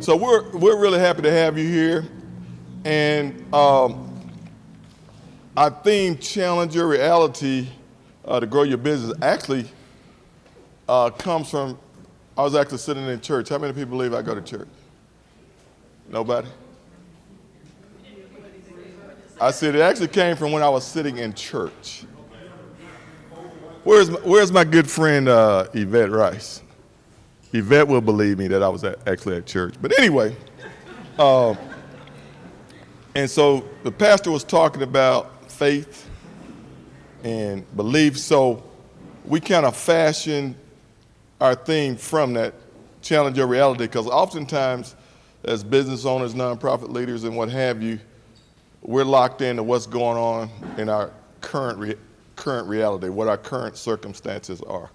So we're really happy to have you here. And our theme, Challenge Your Reality to Grow Your Business, actually comes from, I was actually sitting in church. How many people believe I go to church? Nobody? I said it actually came from when I was sitting in church. Where's my good friend Yvette Rice? Yvette will believe me that I was actually at church. But anyway, and so the pastor was talking about faith and belief. So we kind of fashioned our theme from that, Challenge Your Reality, because oftentimes as business owners, nonprofit leaders, and what have you, we're locked into what's going on in our current reality, what our current circumstances are.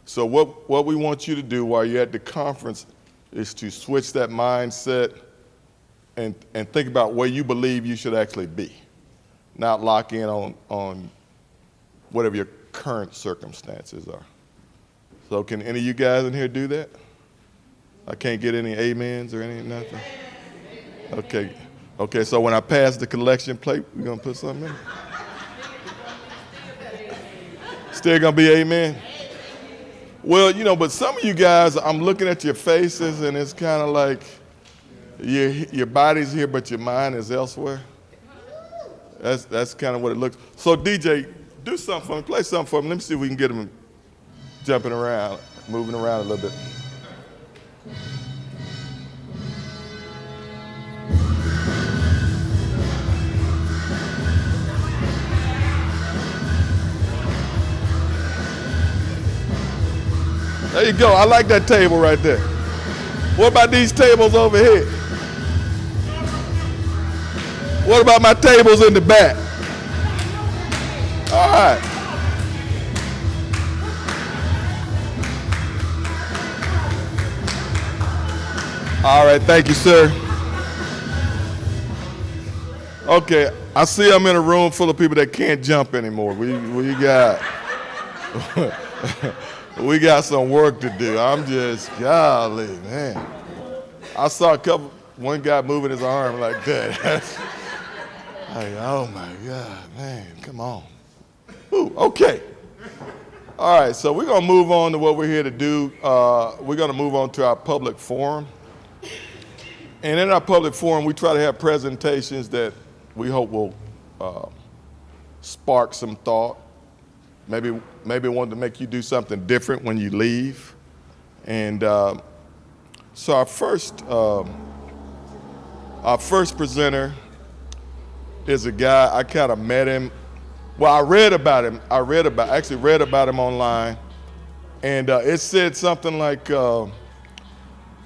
So what we want you to do while you're at the conference is to switch that mindset and think about where you believe you should actually be, not lock in on whatever your current circumstances are. So can any of you guys in here do that? I can't get any amens or any nothing? Okay, so when I pass the collection plate, we're going to put something in it? Still going to be amen? Well, but some of you guys, I'm looking at your faces, and it's kind of like your body's here, but your mind is elsewhere. That's kind of what it looks. So, DJ, do something for me. Play something for me. Let me see if we can get them jumping around, moving around a little bit. There you go. I like that table right there. What about these tables over here? What about my tables in the back? All right. All right, thank you, sir. Okay, I see I'm in a room full of people that can't jump anymore. We got we got some work to do. I'm just, golly, man. I saw one guy moving his arm like that. Like, oh my God, man, come on. Ooh, okay. All right, so we're going to move on to what we're here to do. We're going to move on to our public forum. And in our public forum, we try to have presentations that we hope will spark some thought. Maybe want to make you do something different when you leave. And so our first presenter is a guy, I kind of met him. Well, I read about him. Actually read about him online. And it said something like,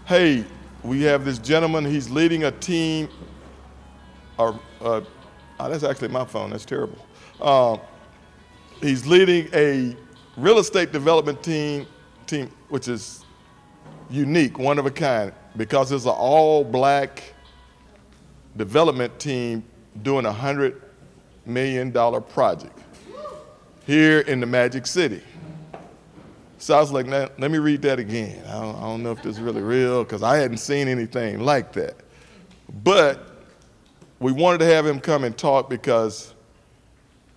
hey, we have this gentleman, he's leading a team. That's actually my phone, that's terrible. He's leading a real estate development team, which is unique, one of a kind, because it's an all-black development team doing a $100 million project here in the Magic City. So I was like, let me read that again. I don't know if this is really real, because I hadn't seen anything like that. But we wanted to have him come and talk because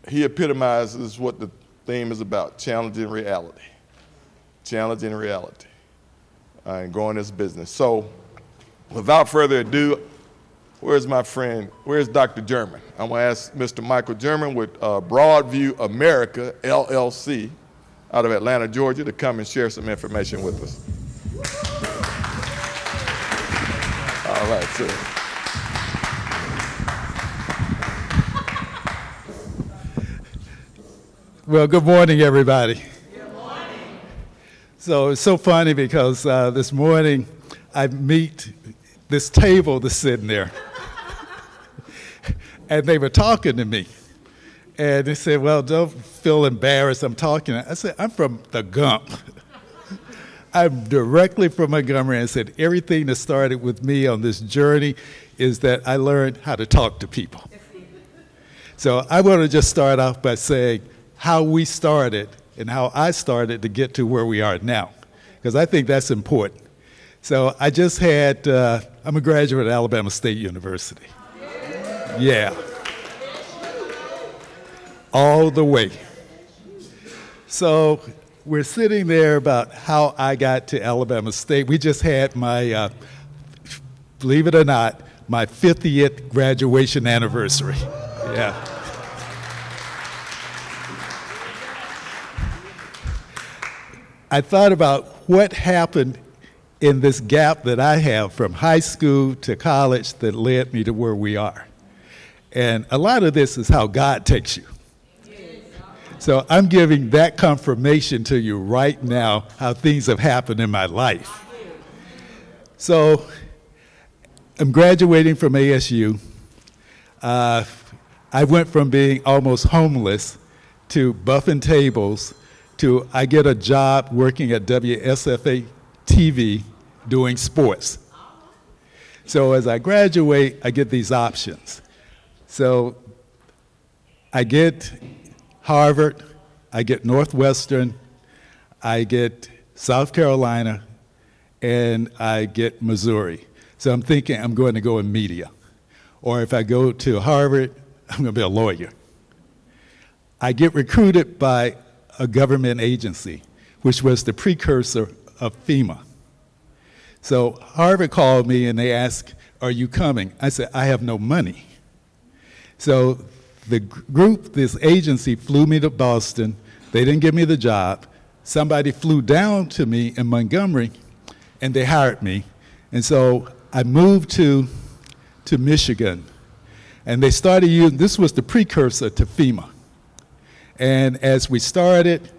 he epitomizes what the theme is about, challenging reality. Challenging reality and growing this business. So without further ado, where's Dr. German? I'm going to ask Mr. Michael German with Broadview America, LLC, out of Atlanta, Georgia, to come and share some information with us. All right, sir. Well, good morning, everybody. Good morning. So it's so funny because this morning I meet this table that's sitting there. And they were talking to me. And they said, well, don't feel embarrassed, I'm talking. I said, I'm from the Gump. I'm directly from Montgomery, and said everything that started with me on this journey is that I learned how to talk to people. So I want to just start off by saying how we started and how I started to get to where we are now, because I think that's important. So I just had, I'm a graduate of Alabama State University. Yeah. All the way. So we're sitting there about how I got to Alabama State. We just had my, believe it or not, my 50th graduation anniversary. Yeah. I thought about what happened in this gap that I have from high school to college that led me to where we are. And a lot of this is how God takes you. So I'm giving that confirmation to you right now, how things have happened in my life. So I'm graduating from ASU. I went from being almost homeless to buffing tables to I get a job working at WSFA TV doing sports. So as I graduate, I get these options. So I get Harvard, I get Northwestern, I get South Carolina, and I get Missouri. So I'm thinking I'm going to go in media. Or if I go to Harvard, I'm going to be a lawyer. I get recruited by a government agency, which was the precursor of FEMA. So Harvard called me and they asked, "Are you coming?" I said, "I have no money." So the group, this agency, flew me to Boston. They didn't give me the job. Somebody flew down to me in Montgomery, and they hired me. And so I moved to Michigan, and they started using, this was the precursor to FEMA. And as we started,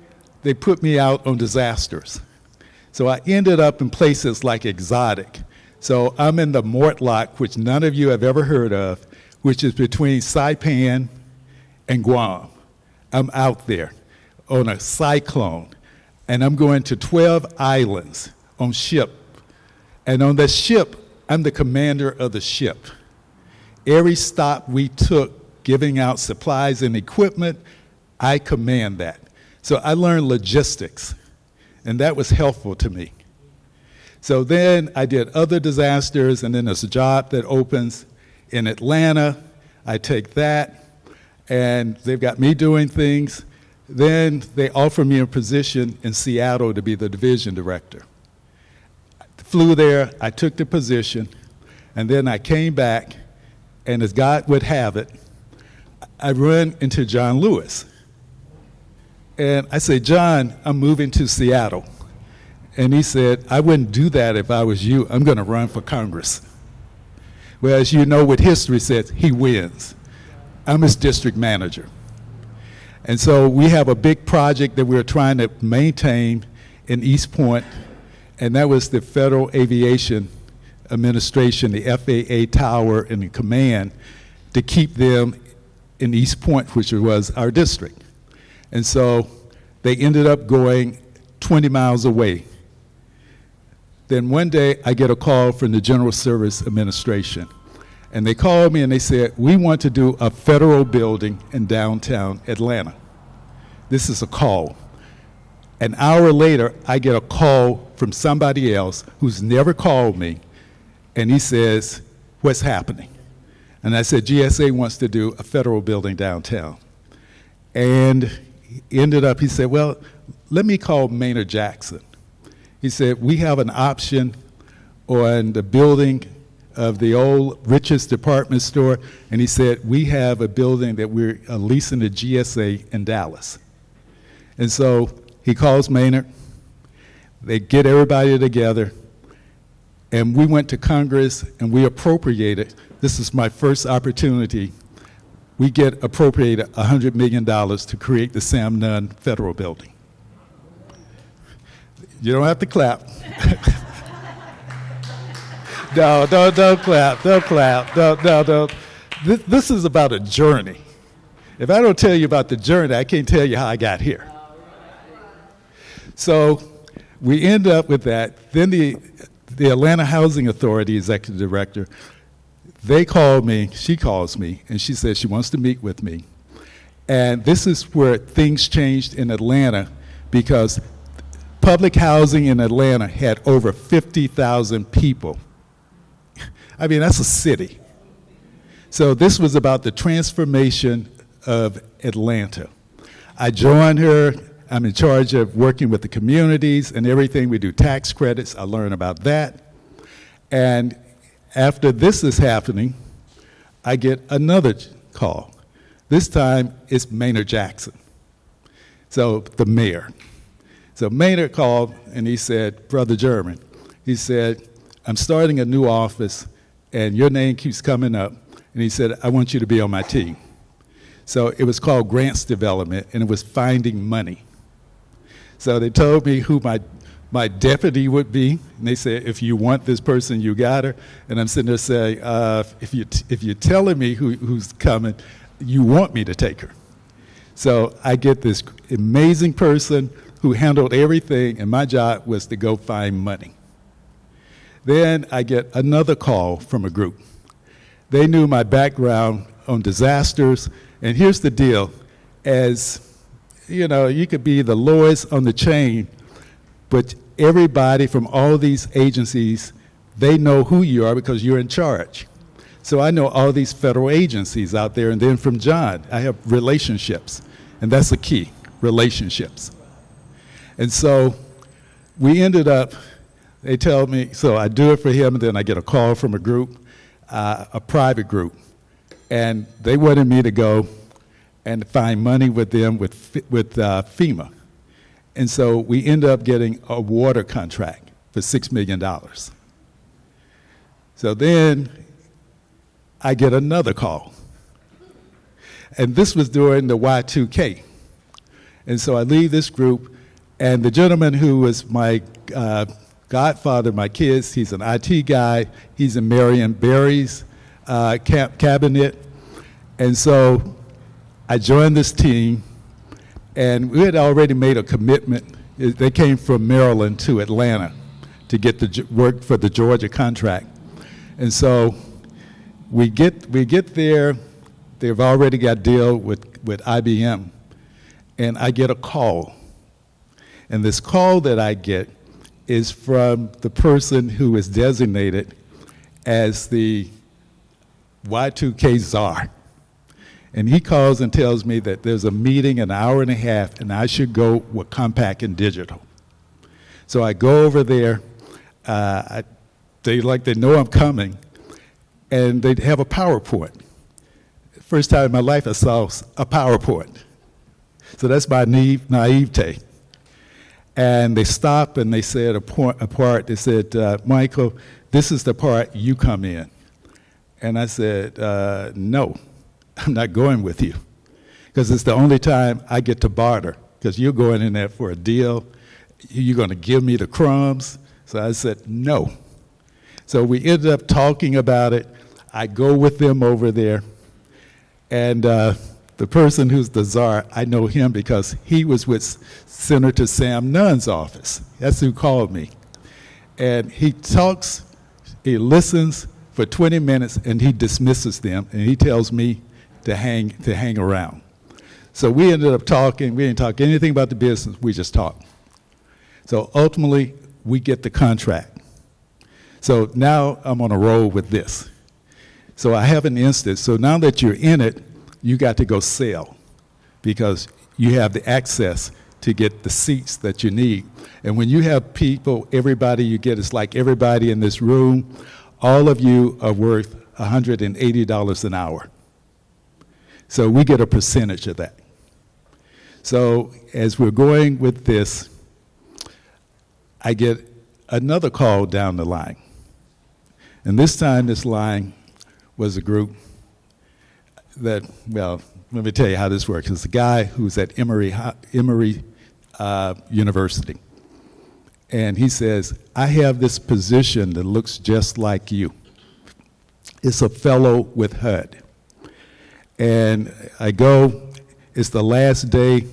they put me out on disasters. So I ended up in places like Exotic. So I'm in the Mortlock, which none of you have ever heard of, which is between Saipan and Guam. I'm out there on a cyclone, and I'm going to 12 islands on ship. And on the ship, I'm the commander of the ship. Every stop we took, giving out supplies and equipment, I command that. So I learned logistics, and that was helpful to me. So then I did other disasters, and then there's a job that opens in Atlanta. I take that, and they've got me doing things. Then they offer me a position in Seattle to be the division director. Flew there, I took the position, and then I came back, and as God would have it, I run into John Lewis. And I said, "John, I'm moving to Seattle." And he said, "I wouldn't do that if I was you. I'm going to run for Congress." Well, as you know what history says, he wins. I'm his district manager. And so we have a big project that we're trying to maintain in East Point, and that was the Federal Aviation Administration, the FAA tower and the command, to keep them in East Point, which was our district. And so they ended up going 20 miles away. Then one day I get a call from the General Service Administration. And they called me and they said, "We want to do a federal building in downtown Atlanta." This is a call. An hour later, I get a call from somebody else who's never called me, and he says, "What's happening?" And I said, "GSA wants to do a federal building downtown." And he said, "Well, let me call Maynard Jackson." He said, "We have an option on the building of the old Rich's department store," and he said, "We have a building that we're leasing to GSA in Dallas." And so he calls Maynard, they get everybody together, and we went to Congress and we appropriated, this is my first opportunity, we get appropriated $100 million to create the Sam Nunn Federal Building. You don't have to clap. No, don't clap, don't clap, don't. This is about a journey. If I don't tell you about the journey, I can't tell you how I got here. So we end up with that. Then the Atlanta Housing Authority executive director, they called me, she calls me, and she says she wants to meet with me. And this is where things changed in Atlanta, because public housing in Atlanta had over 50,000 people. I mean, that's a city. So this was about the transformation of Atlanta. I joined her. I'm in charge of working with the communities and everything. We do tax credits. I learn about that. And after this is happening, I get another call. This time, it's Maynard Jackson, so the mayor. So Maynard called, and he said, Brother German, he said, I'm starting a new office, and your name keeps coming up. And he said, I want you to be on my team. So it was called Grants Development, and it was finding money. So they told me who my deputy would be, and they said, if you want this person, you got her. And I'm sitting there saying, if you're telling me who's coming, you want me to take her. So I get this amazing person who handled everything, and my job was to go find money. Then I get another call from a group. They knew my background on disasters, and here's the deal. As you know, you could be the lowest on the chain, but everybody from all these agencies, they know who you are because you're in charge. So I know all these federal agencies out there, and then from John, I have relationships, and that's the key, relationships. And so we ended up, they tell me, so I do it for him, and then I get a call from a group, a private group, and they wanted me to go and find money with them with FEMA. And so we end up getting a water contract for $6 million. So then I get another call. And this was during the Y2K. And so I leave this group, and the gentleman who was my godfather, my kids, he's an IT guy, he's in Marion Barry's cabinet. And so I joined this team, and we had already made a commitment. They came from Maryland to Atlanta to get the work for the Georgia contract. And so we get there, they've already got a deal with IBM, and I get a call. And this call that I get is from the person who is designated as the Y2K czar. And he calls and tells me that there's a meeting an hour and a half, and I should go with Compact and Digital. So I go over there. They know I'm coming, and they have a PowerPoint. First time in my life I saw a PowerPoint. So that's my naivete. And they stopped and they said a part, they said, Michael, this is the part you come in. And I said, no, I'm not going with you. Because it's the only time I get to barter, because you're going in there for a deal. You're going to give me the crumbs. So I said, no. So we ended up talking about it. I go with them over there. And the person who's the czar, I know him because he was with Senator Sam Nunn's office. That's who called me. And he talks, he listens for 20 minutes, and he dismisses them, and he tells me to hang around. So we ended up talking. We didn't talk anything about the business. We just talked. So ultimately, we get the contract. So now I'm on a roll with this. So I have an instance. So now that you're in it, you got to go sell, because you have the access to get the seats that you need. And when you have people, everybody you get is like everybody in this room, all of you are worth $180 an hour. So we get a percentage of that. So as we're going with this, I get another call down the line. And this time this line was a group that, well, let me tell you how this works. It's a guy who's at Emory University. And he says, I have this position that looks just like you. It's a fellow with HUD. And I go, it's the last day.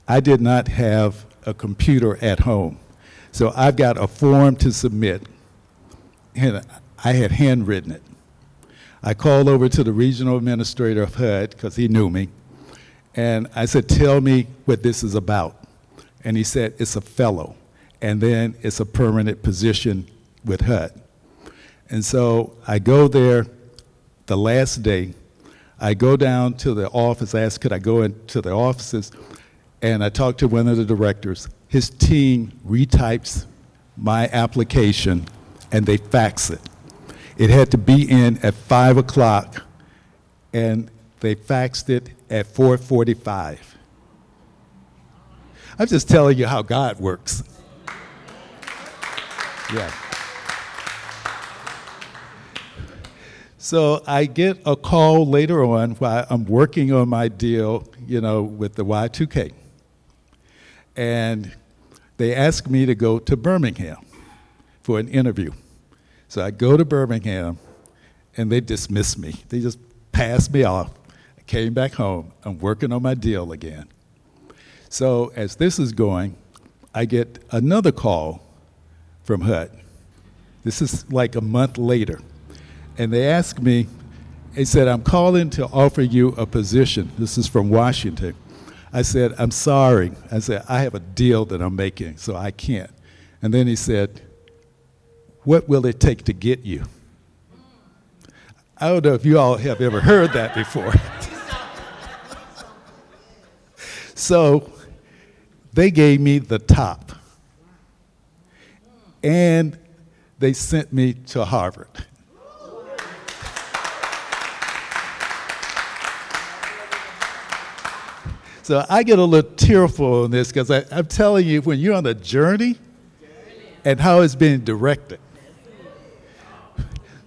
I did not have a computer at home. So I've got a form to submit. And I had handwritten it. I called over to the regional administrator of HUD, because he knew me, and I said, tell me what this is about. And he said, it's a fellow. and then it's a permanent position with HUD. And so I go there the last day. I go down to the office, ask could I go into the offices, and I talk to one of the directors. His team retypes my application and they fax it. It had to be in at 5 o'clock, and they faxed it at 4:45. I'm just telling you how God works. Yeah. So I get a call later on while I'm working on my deal, with the Y2K. And they asked me to go to Birmingham for an interview. So I go to Birmingham, and they dismissed me. They just passed me off. I came back home. I'm working on my deal again. So as this is going, I get another call from HUD. This is like a month later. And they asked me, they said, I'm calling to offer you a position. This is from Washington. I said, I'm sorry. I said, I have a deal that I'm making, so I can't. And then he said, what will it take to get you? I don't know if you all have ever heard that before. So they gave me the top. And they sent me to Harvard. So I get a little tearful on this because I'm telling you, when you're on a journey and how it's being directed.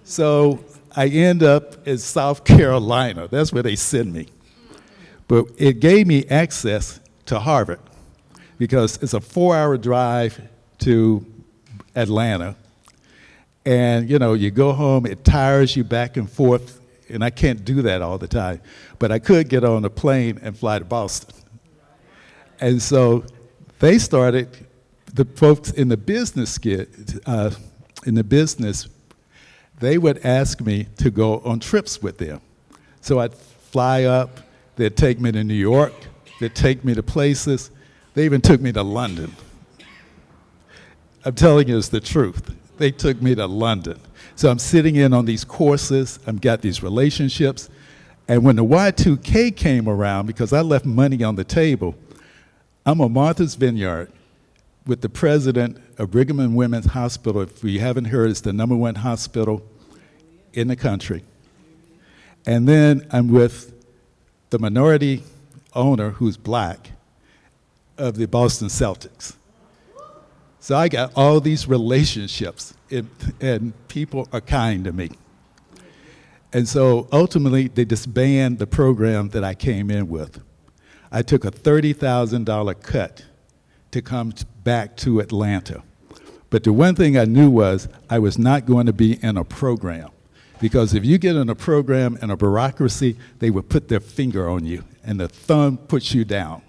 So I end up in South Carolina. That's where they send me. But it gave me access to Harvard because it's a 4-hour drive to Atlanta. And, you go home, it tires you back and forth, and I can't do that all the time. But I could get on a plane and fly to Boston. And so they started, the folks in the business they would ask me to go on trips with them. So I'd fly up, they'd take me to New York, they'd take me to places. They even took me to London. I'm telling you, it's the truth. They took me to London. So I'm sitting in on these courses, I've got these relationships, and when the Y2K came around, because I left money on the table, I'm on Martha's Vineyard with the president of Brigham and Women's Hospital. If you haven't heard, it's the #1 hospital in the country. And then I'm with the minority owner, who's black, of the Boston Celtics. So I got all these relationships, and people are kind to me. And so ultimately, they disbanded the program that I came in with. I took a $30,000 cut to come back to Atlanta. But the one thing I knew was I was not going to be in a program. Because if you get in a program and a bureaucracy, they would put their finger on you, and the thumb puts you down.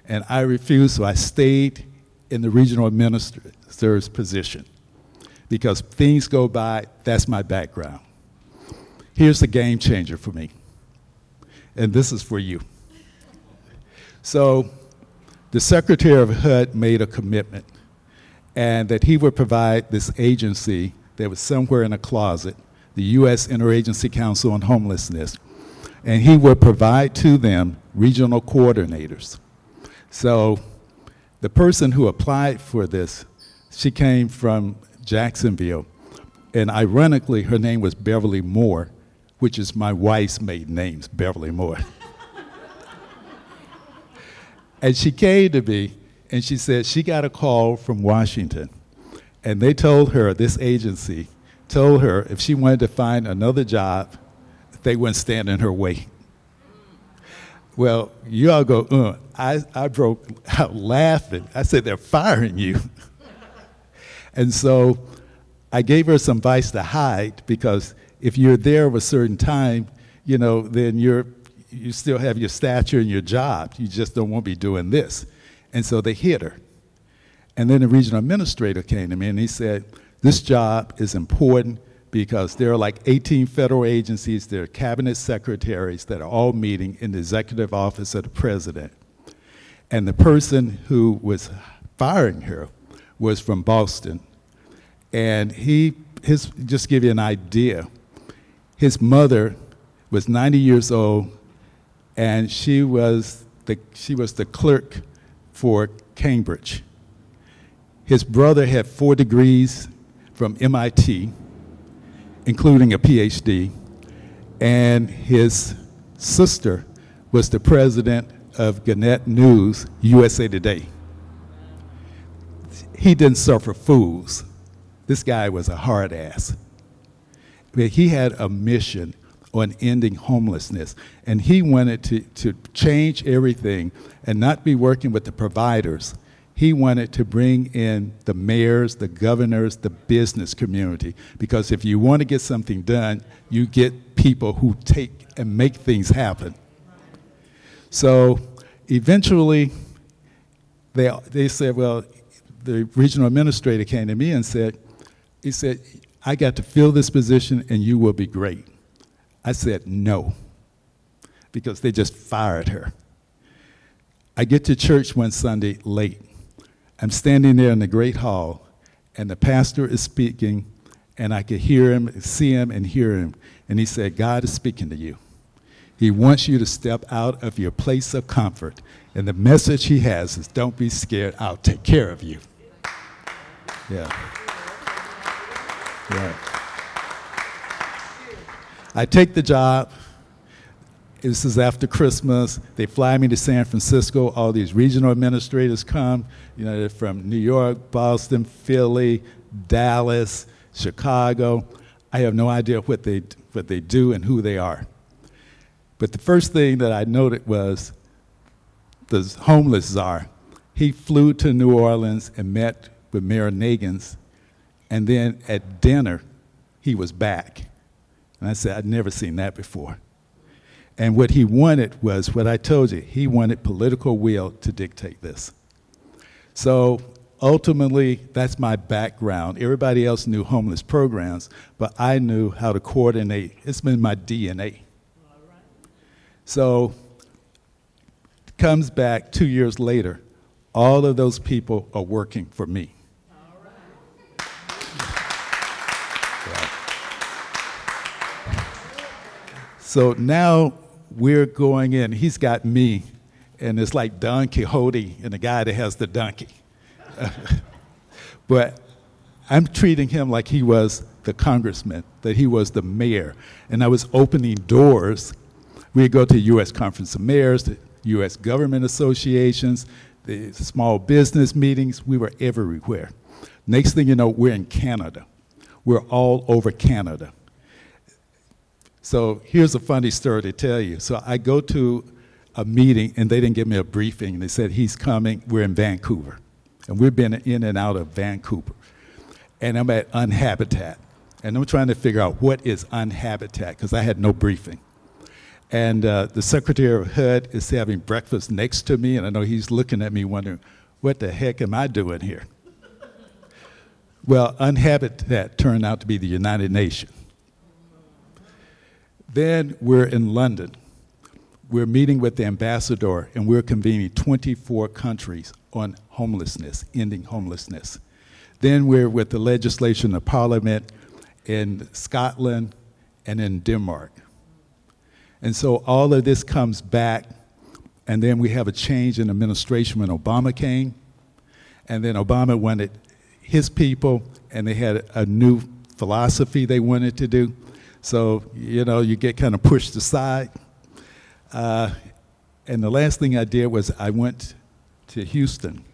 And I refused, so I stayed in the regional administrator's position. Because things go by, that's my background. Here's the game changer for me. And this is for you. So the secretary of HUD made a commitment, and that he would provide this agency that was somewhere in a closet, the U.S. Interagency Council on Homelessness, and he would provide to them regional coordinators. So the person who applied for this, she came from Jacksonville, and ironically, her name was Beverly Moore, which is my wife's maiden name, Beverly Moore. And she came to me, and she said she got a call from Washington, and they told her, this agency told her if she wanted to find another job, they wouldn't stand in her way. Well, you all go, I broke out laughing. I said, they're firing you. And so I gave her some advice to hide, because if you're there of a certain time, then you still have your stature and your job. You just don't want to be doing this. And so they hit her. And then the regional administrator came to me and he said, this job is important because there are like 18 federal agencies, there are cabinet secretaries that are all meeting in the executive office of the president. And the person who was firing her was from Boston. And just to give you an idea, his mother was 90 years old, and she was the clerk for Cambridge. His brother had 4 degrees from MIT, including a PhD, and his sister was the president of Gannett News, USA Today. He didn't suffer fools. This guy was a hard ass. But he had a mission on ending homelessness, and he wanted to change everything and not be working with the providers. He wanted to bring in the mayors, the governors, the business community, because if you want to get something done, you get people who take and make things happen. So eventually, they said, well, the regional administrator came to me and said, I got to fill this position and you will be great. I said no, because they just fired her. I get to church one Sunday late. I'm standing there in the great hall, and the pastor is speaking, and I could hear him, see him, and hear him. And he said, God is speaking to you. He wants you to step out of your place of comfort. And the message he has is, don't be scared, I'll take care of you. Yeah. Yeah. I take the job. This is after Christmas. They fly me to San Francisco. All these regional administrators come. They're from New York, Boston, Philly, Dallas, Chicago. I have no idea what they do and who they are. But the first thing that I noted was the homeless czar. He flew to New Orleans and met with Mayor Nagins, and then at dinner, he was back. And I said, I'd never seen that before. And what he wanted was what I told you. He wanted political will to dictate this. So ultimately, that's my background. Everybody else knew homeless programs, but I knew how to coordinate. It's been my DNA. So it comes back 2 years later. All of those people are working for me. So now we're going in. He's got me, and it's like Don Quixote and the guy that has the donkey. But I'm treating him like he was the congressman, that he was the mayor. And I was opening doors. We'd go to U.S. Conference of Mayors, the U.S. government associations, the small business meetings. We were everywhere. Next thing you know, we're in Canada. We're all over Canada. So here's a funny story to tell you. So I go to a meeting, and they didn't give me a briefing. They said, he's coming. We're in Vancouver. And we've been in and out of Vancouver. And I'm at Unhabitat. And I'm trying to figure out what is Unhabitat, because I had no briefing. And the Secretary of HUD is having breakfast next to me, and I know he's looking at me wondering, what the heck am I doing here? Well, Unhabitat turned out to be the United Nations. Then we're in London. We're meeting with the ambassador, and we're convening 24 countries on homelessness, ending homelessness. Then we're with the legislation of Parliament in Scotland and in Denmark. And so all of this comes back, and then we have a change in administration when Obama came, and then Obama wanted his people, and they had a new philosophy they wanted to do. So, you get kind of pushed aside. And the last thing I did was I went to Houston,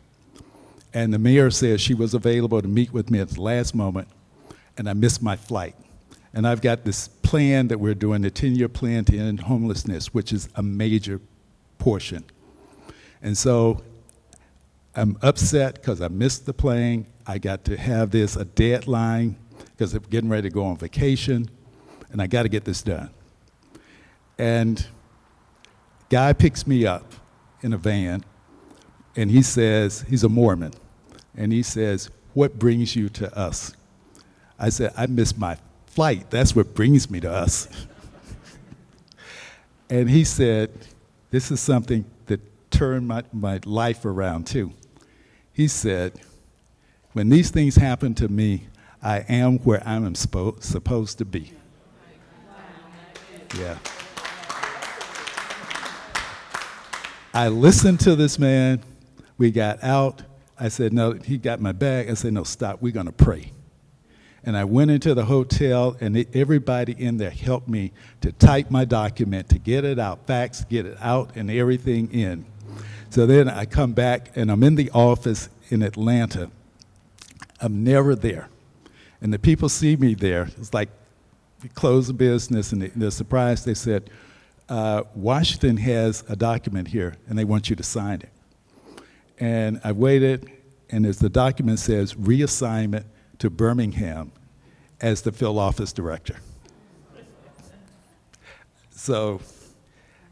and the mayor said she was available to meet with me at the last moment, and I missed my flight. And I've got this plan that we're doing, the 10-year plan to end homelessness, which is a major portion. And so I'm upset because I missed the plane. I got to have a deadline, because I'm getting ready to go on vacation, and I got to get this done. And guy picks me up in a van, and he says, he's a Mormon, and he says, what brings you to us? I said, I missed my flight. That's what brings me to us. And he said, this is something that turned my life around too. He said, when these things happen to me, I am where I am supposed to be. Yeah. I listened to this man. We got out. I said, no, he got my bag. I said, no, stop. We're going to pray. And I went into the hotel, and everybody in there helped me to type my document, to get it out, fax, get it out, and everything in. So then I come back, and I'm in the office in Atlanta. I'm never there. And the people see me there. It's like we close the business, and they're surprised. They said, Washington has a document here, and they want you to sign it. And I waited, and as the document says, reassignment to Birmingham as the field office director. So,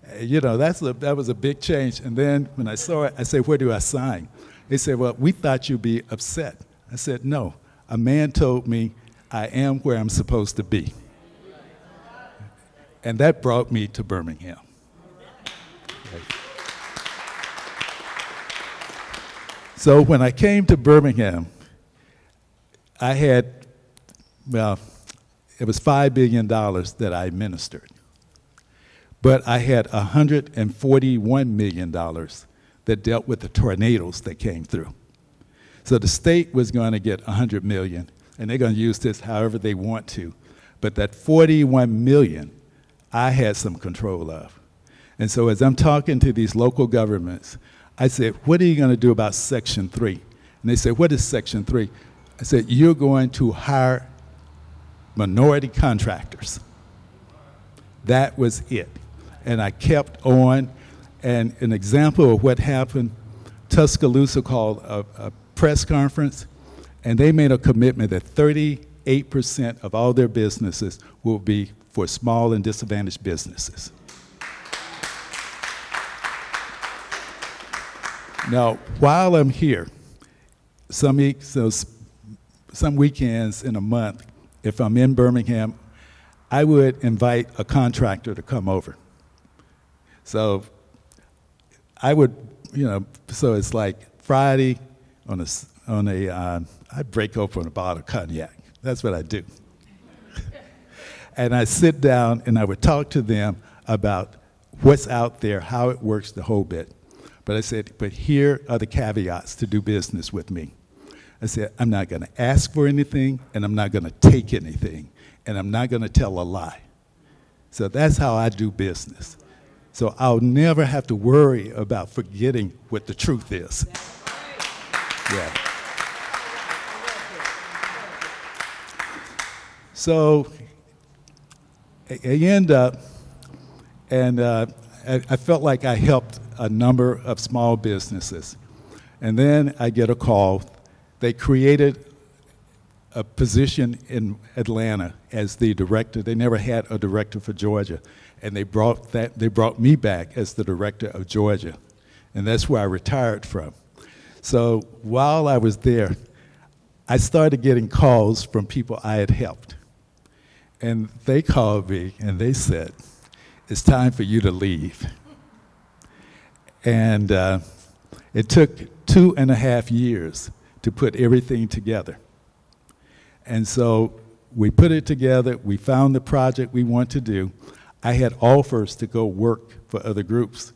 that was a big change. And then when I saw it, I said, where do I sign? They said, well, we thought you'd be upset. I said, no, a man told me I am where I'm supposed to be. And that brought me to Birmingham. Right. So when I came to Birmingham, I had, it was $5 billion that I administered. But I had $141 million that dealt with the tornadoes that came through. So the state was going to get $100 million, and they're going to use this however they want to. But that $41 million, I had some control of. And so as I'm talking to these local governments, I said, what are you going to do about Section 3? And they said, what is Section 3? I said, you're going to hire minority contractors. That was it. And I kept on. And an example of what happened, Tuscaloosa called a press conference, and they made a commitment that 38% of all their businesses will be for small and disadvantaged businesses. Now, while I'm here, some weekends in a month, if I'm in Birmingham, I would invite a contractor to come over. So I would, so it's like Friday I break open a bottle of cognac. That's what I do. And I sit down and I would talk to them about what's out there, how it works, the whole bit. But I said, but here are the caveats to do business with me. I said, I'm not going to ask for anything, and I'm not going to take anything, and I'm not going to tell a lie. So that's how I do business. So I'll never have to worry about forgetting what the truth is. Yeah. So I end up, and I felt like I helped a number of small businesses. And then I get a call. They created a position in Atlanta as the director. They never had a director for Georgia. And they brought me back as the director of Georgia. And that's where I retired from. So while I was there, I started getting calls from people I had helped. And they called me and they said, it's time for you to leave. And it took 2.5 years to put everything together. And so we put it together, we found the project we want to do. I had offers to go work for other groups.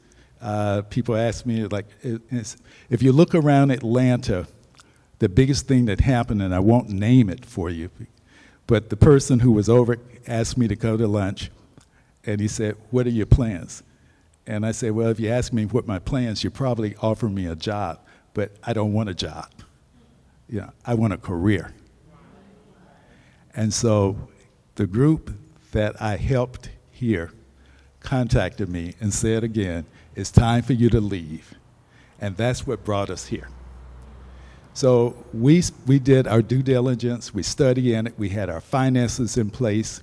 People ask me, like, if you look around Atlanta, the biggest thing that happened, and I won't name it for you, but the person who was over asked me to go to lunch, and he said, what are your plans? And I said, well, if you ask me what my plans, you probably offer me a job, but I don't want a job. I want a career. And so the group that I helped here contacted me and said again, it's time for you to leave. And that's what brought us here. So we did our due diligence, we studied in it, we had our finances in place,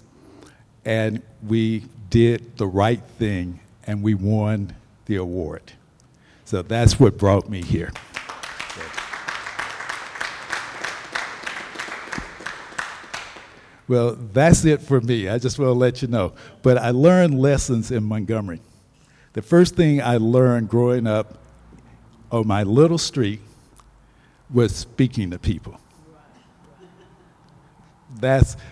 and we did the right thing, and we won the award. So that's what brought me here. Well, that's it for me. I just want to let you know. But I learned lessons in Montgomery. The first thing I learned growing up on my little street was speaking to people.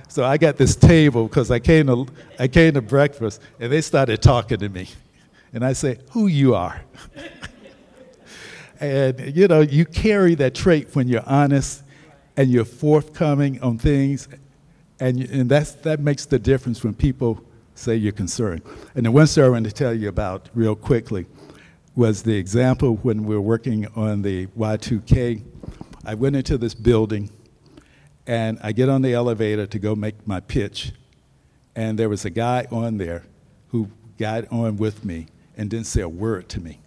So I got this table because I came to breakfast and they started talking to me. And I say, who you are? And you carry that trait when you're honest and you're forthcoming on things, and that makes the difference when people say you're concerned. And the one story I wanted to tell you about real quickly was the example when we were working on the Y2K. I went into this building, and I get on the elevator to go make my pitch, and there was a guy on there who got on with me and didn't say a word to me.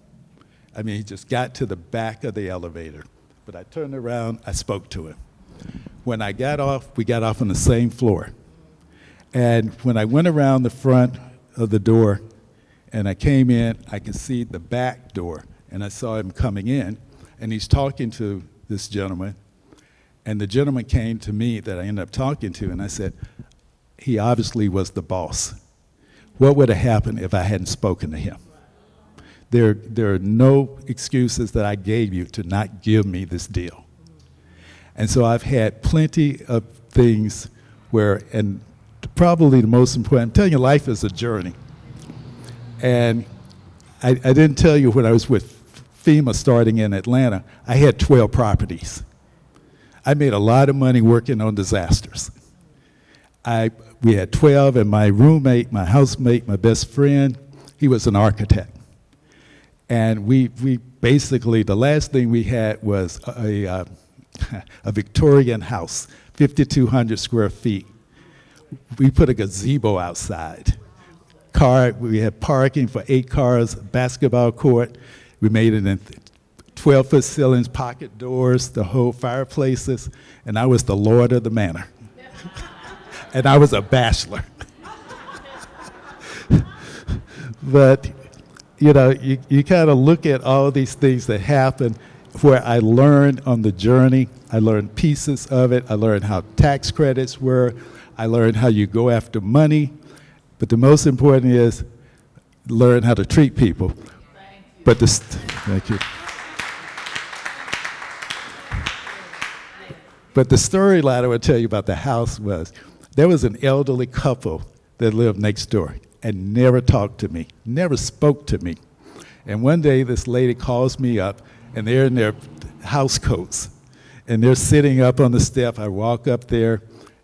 I mean, he just got to the back of the elevator, but I turned around, I spoke to him. When I got off, we got off on the same floor. And when I went around the front of the door and I came in, I could see the back door, and I saw him coming in, and he's talking to this gentleman, and the gentleman came to me that I ended up talking to, and I said, he obviously was the boss. What would have happened if I hadn't spoken to him? There are no excuses that I gave you to not give me this deal. And so I've had plenty of things where, and probably the most important, I'm telling you, life is a journey. And I didn't tell you when I was with FEMA starting in Atlanta, I had 12 properties. I made a lot of money working on disasters. We had 12, and my roommate, my housemate, my best friend, he was an architect. And we basically, the last thing we had was a Victorian house, 5,200 square feet. We put a gazebo outside. We had parking for 8 cars, basketball court. We made it in 12-foot ceilings, pocket doors, the whole fireplaces, and I was the lord of the manor. And I was a bachelor. But you kind of look at all these things that happen where I learned on the journey. I learned pieces of it. I learned how tax credits were. I learned how you go after money. But the most important is learn how to treat people. Thank you. But the storyline I would tell you about the house was there was an elderly couple that lived next door and never talked to me, never spoke to me. And one day this lady calls me up, and they're in their house coats, and they're sitting up on the step. I walk up there,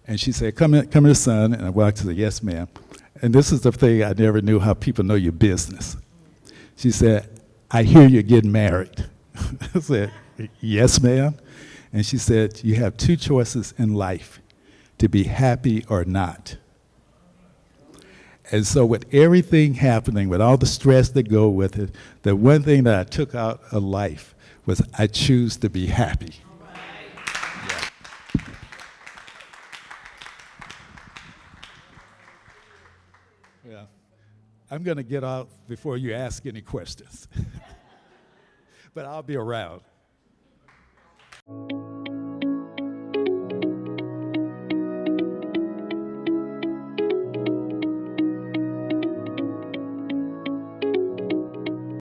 and she said, come here, son. And I walked to say, yes, ma'am. And this is the thing, I never knew how people know your business. She said, I hear you're getting married. I said, yes, ma'am. And she said, you have 2 choices in life, to be happy or not. And so with everything happening, with all the stress that go with it, the one thing that I took out of life was I choose to be happy. Yeah. Yeah. I'm going to get out before you ask any questions. But I'll be around.